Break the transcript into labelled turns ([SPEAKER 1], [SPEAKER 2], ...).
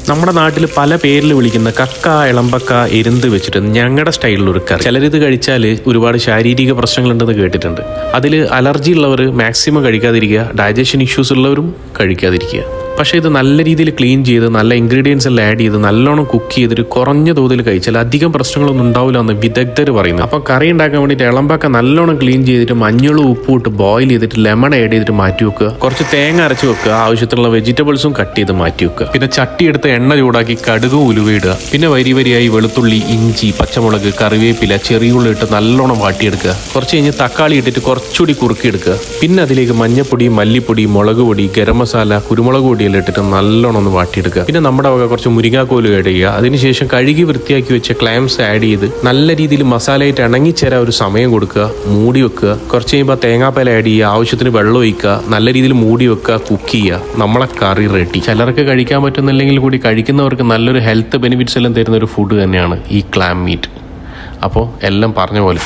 [SPEAKER 1] നമ്മുടെ നാട്ടിൽ പല പേരിൽ വിളിക്കുന്ന കക്ക, ഇളമ്പക്ക, എരുന്ത് വെച്ചിട്ട് ഞങ്ങളുടെ സ്റ്റൈലിലൊരു കറി. ചിലരിത് കഴിച്ചാൽ ഒരുപാട് ശാരീരിക പ്രശ്നങ്ങളുണ്ടെന്ന് കേട്ടിട്ടുണ്ട്. അതിൽ അലർജി ഉള്ളവർ മാക്സിമം കഴിക്കാതിരിക്കുക, ഡൈജഷൻ ഇഷ്യൂസ് ഉള്ളവരും കഴിക്കാതിരിക്കുക. പക്ഷേ ഇത് നല്ല രീതിയിൽ ക്ലീൻ ചെയ്ത് നല്ല ഇൻഗ്രീഡിയൻസ് എല്ലാം ആഡ് ചെയ്ത് നല്ലോണം കുക്ക് ചെയ്തിട്ട് കുറഞ്ഞ തോതിൽ കഴിച്ചാൽ അധികം പ്രശ്നങ്ങളൊന്നും ഉണ്ടാവില്ല എന്ന് വിദഗ്ധർ പറയുന്നു. അപ്പോൾ കറി ഉണ്ടാക്കാൻ വേണ്ടിയിട്ട് ഇളമ്പക്ക നല്ലോണം ക്ലീൻ ചെയ്തിട്ട് മഞ്ഞളും ഉപ്പും ഇട്ട് ബോയിൽ ചെയ്തിട്ട് ലെമൺ ആഡ് ചെയ്തിട്ട് മാറ്റി വെക്കുക. കുറച്ച് തേങ്ങ അരച്ച് വെക്കുക. ആവശ്യത്തിനുള്ള വെജിറ്റബിൾസും കട്ട് ചെയ്ത് മാറ്റി വെക്കുക. പിന്നെ ചട്ടി എടുത്ത് എണ്ണ ചൂടാക്കി കടുകും ഉലുവയിടുക. പിന്നെ വരിയായി വെളുത്തുള്ളി, ഇഞ്ചി, പച്ചമുളക്, കറിവേപ്പില, ചെറിയുള്ളി ഇട്ട് നല്ലോണം വാട്ടിയെടുക്കുക. കുറച്ച് കഴിഞ്ഞ് തക്കാളി ഇട്ടിട്ട് കുറച്ചുകൂടി കുറുക്കിയെടുക്കുക. പിന്നെ അതിലേക്ക് മഞ്ഞപ്പൊടി, മല്ലിപ്പൊടി, മുളക് പൊടി, ഗരം മസാല, കുരുമുളക് പൊടി ഇട്ടിട്ട് നല്ലോണം ഒന്ന് വാട്ടിയെടുക്കുക. പിന്നെ നമ്മുടെ വക കുറച്ച് മുരിങ്ങാക്കോല് ആഡ് ചെയ്യുക. അതിനുശേഷം കഴുകി വൃത്തിയാക്കി വെച്ച ക്ലാംസ് ആഡ് ചെയ്ത് നല്ല രീതിയിൽ മസാലയായിട്ട് ഇണങ്ങിച്ചേരാൻ ഒരു സമയം കൊടുക്കുക. മൂടി വെക്കുക. കുറച്ച് കഴിയുമ്പോൾ തേങ്ങാപ്പാൽ ആഡ് ചെയ്യുക. ആവശ്യത്തിന് വെള്ളം ഒഴിക്കുക. നല്ല രീതിയിൽ മൂടി വെക്കുക. കുക്ക് ചെയ്യുക. നമ്മളെ കറി റെഡി. ചിലർക്ക് കഴിക്കാൻ പറ്റുന്നില്ലെങ്കിൽ കൂടി കഴിക്കുന്നവർക്ക് നല്ലൊരു ഹെൽത്ത് ബെനിഫിറ്റ്സ് എല്ലാം തരുന്ന ഒരു ഫുഡ് തന്നെയാണ് ഈ ക്ലാം മീറ്റ്. അപ്പോൾ എല്ലാം പറഞ്ഞ പോലെ